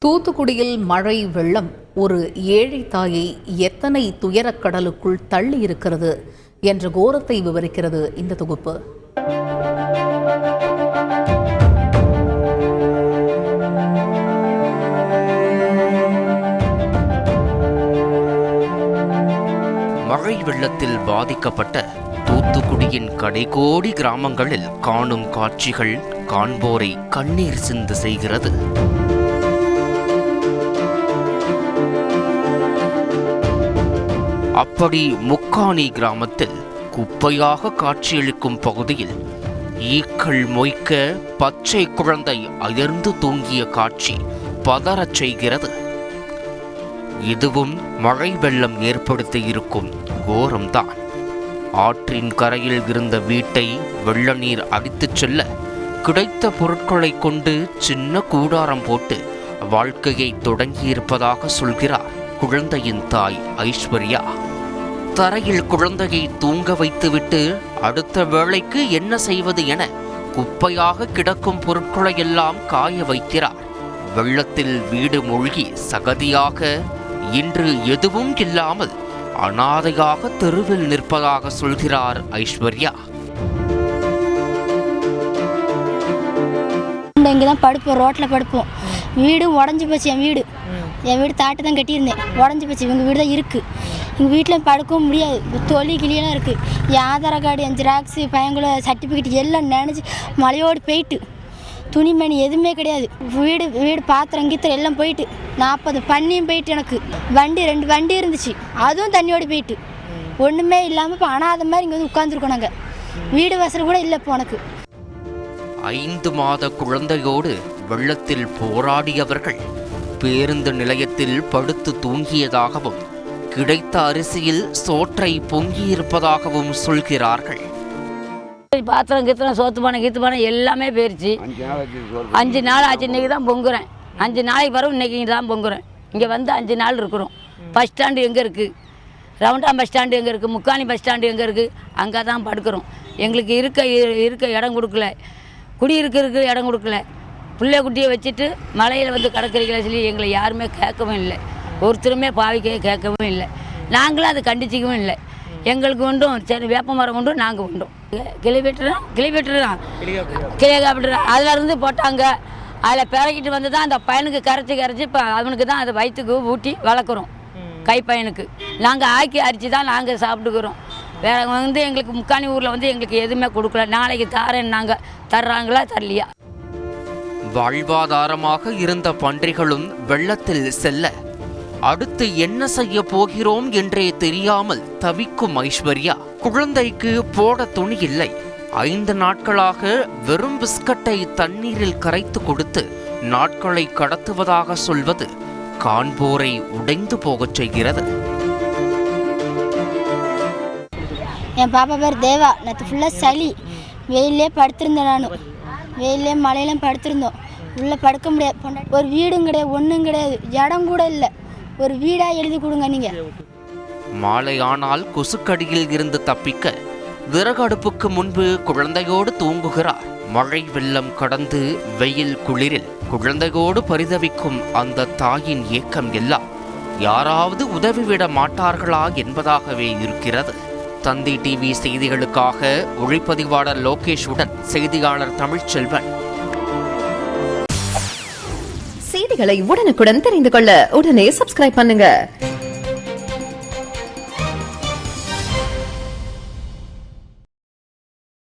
தூத்துக்குடியில் மழை வெள்ளம் ஒரு ஏழை தாயை எத்தனை துயரக்கடலுக்குள் தள்ளி இருக்கிறது என்ற கோரத்தை விவரிக்கிறது இந்த தொகுப்பு. மழை வெள்ளத்தில் பாதிக்கப்பட்ட தூத்துக்குடியின் கடைகோடி கிராமங்களில் காணும் காட்சிகள் காண்போரை கண்ணீர் சிந்து செய்கிறது. அப்படி முக்காணி கிராமத்தில் குப்பையாக காட்சியளிக்கும் பகுதியில் ஈக்கள் மொய்க்க பச்சை குழந்தை அயர்ந்து தூங்கிய காட்சி பதறச் செய்கிறது. இதுவும் மழை வெள்ளம் ஏற்படுத்தியிருக்கும் கோரம்தான். ஆற்றின் கரையில் இருந்த வீட்டை வெள்ள நீர் அடித்துச் செல்ல கிடைத்த பொருட்களை கொண்டு சின்ன கூடாரம் போட்டு வாழ்க்கையை தொடங்கியிருப்பதாக சொல்கிறார் குழந்தையின் தாய் ஐஸ்வர்யா. தரையில் குழந்தையை தூங்க வைத்துவிட்டு அடுத்த வேளைக்கு என்ன செய்வது என குப்பையாக கிடக்கும் பொருட்களை எல்லாம் காய வைக்கிறார். வெள்ளத்தில் வீடு மூழ்கி சகதியாக இன்று எதுவும் இல்லாமல் அனாதையாக தெருவில் நிற்பதாக சொல்கிறார் ஐஸ்வர்யா. இங்கதான் படுப்போம், ரோட்ல படுப்போம். வீடும் உடஞ்சி போச்சு. என் வீடு தாட்டு தான் கட்டியிருந்தேன், உடஞ்சி போச்சு. இவங்க வீடு தான் இருக்குது. எங்கள் வீட்டில் படுக்கவும் முடியாது. தொழில் கிளியெல்லாம் இருக்குது. என் ஆதார கார்டு, என் ஜெராக்ஸு, பையங்கள சர்டிஃபிகேட் எல்லாம் நினச்சி மழையோடு போயிட்டு. துணிமணி எதுவுமே கிடையாது. வீடு பாத்திரம் கீத்திரம் எல்லாம் போயிட்டு. 40 பண்ணியும் போயிட்டு. எனக்கு 2 வண்டி இருந்துச்சு, அதுவும் தண்ணியோடு போயிட்டு. ஒன்றுமே இல்லாமல் இப்போ அனாத மாதிரி இங்கே வந்து உட்காந்துருக்கோம். நாங்கள் வீடு வசதி கூட இல்லை இப்போ. எனக்கு 5 மாத குழந்தையோடு வெள்ளத்தில் போராடியவர்கள் பேருந்து நிலையத்தில் படுத்து தூங்கியதாகவும் கிடைத்த அரிசியில் சோற்றை பொங்கியிருப்பதாகவும் சொல்கிறார்கள். பாத்திரம் கீத்திரம் சோத்து பானை கீத்து பானை எல்லாமே போயிடுச்சு. 5 நாள் ஆச்சு. இன்றைக்கி தான் பொங்குறேன். 5 நாளைக்கு பிறகு இன்றைக்கி தான் பொங்குறேன். இங்கே வந்து 5 நாள் இருக்கிறோம். பஸ் ஸ்டாண்டு எங்கே இருக்குது, ரவுண்டாம் பஸ் ஸ்டாண்டு எங்கே இருக்குது, முக்காணி பஸ் ஸ்டாண்டு எங்கே இருக்குது, அங்கே தான் படுக்கிறோம். எங்களுக்கு இருக்க இடம் கொடுக்கல, குடியிருக்கிறதுக்கு இடம் கொடுக்கல. பிள்ளை குட்டியை வச்சுட்டு மலையில் வந்து கடற்கரைகளை சொல்லி எங்களை யாருமே கேட்கவும் இல்லை. ஒருத்தருமே பாவிக்க கேட்கவும் இல்லை. நாங்களும் அதை கண்டிச்சிக்கவும் இல்லை. எங்களுக்கு உண்டும் சரி வேப்ப மரம் உண்டும், நாங்கள் உண்டும். கிளிபெட்டர் தான் அதில் இருந்து போட்டாங்க. அதில் பிறக்கிட்டு வந்து தான் அந்த பையனுக்கு கரைச்சி இப்போ அவனுக்கு தான் அதை வயிற்றுக்கு ஊட்டி வளர்க்குறோம். கை பையனுக்கு நாங்கள் ஆக்கி அரிச்சு தான் நாங்கள் சாப்பிட்டுக்கிறோம். வேற வந்து எங்களுக்கு முக்காணி ஊரில் வந்து எங்களுக்கு எதுவுமே கொடுக்கல. நாளைக்கு தாரேன், நாங்கள் தர்றாங்களா தரலையா. வாழ்வாதாரமாக இருந்த பன்றிகளும் வெள்ளத்தில் செல்ல அடுத்து என்ன செய்ய போகிறோம் என்றே தெரியாமல் தவிக்கும் ஐஸ்வர்யா. குழந்தைக்கு போட துணி இல்லை. 5 நாட்களாக வெறும் பிஸ்கட்டை தண்ணீரில் கரைத்து கொடுத்து நாட்களை கடத்துவதாக சொல்வது காண்போரை உடைந்து போகச் செய்கிறது. என் பாப்பா பேர் தேவா. நேற்று ஃபுல்லாக சளி, வெயிலே படுத்திருந்தேன். நான் வெயிலே மழையிலும் படுத்திருந்தோம். உள்ளே படுக்க முடியாது. ஒரு வீடும் கிடையாது, ஒன்றும் கிடையாது, இடம் கூட இல்லை. ஒரு வீடாக எழுதி கொடுங்க நீங்கள். மாலை ஆனால் கொசுக்கடியில் இருந்து தப்பிக்க விறகு அடுப்புக்கு முன்பு குழந்தையோடு தூங்குகிறார். மழை வெள்ளம் கடந்து வெயில் குளிரில் குழந்தையோடு பரிதவிக்கும் அந்த தாயின் ஏக்கம் எல்லாம் யாராவது உதவிவிட மாட்டார்களா என்பதாகவே இருக்கிறது. தந்தி டிவி செய்திகளுக்காக ஒளிப்பதிவாளர் லோகேஷுடன் செய்தியாளர் தமிழ்ச்செல்வன். செய்திகளை உடனுக்குடன் தெரிந்து கொள்ள உடனே சப்ஸ்கிரைப் பண்ணுங்க.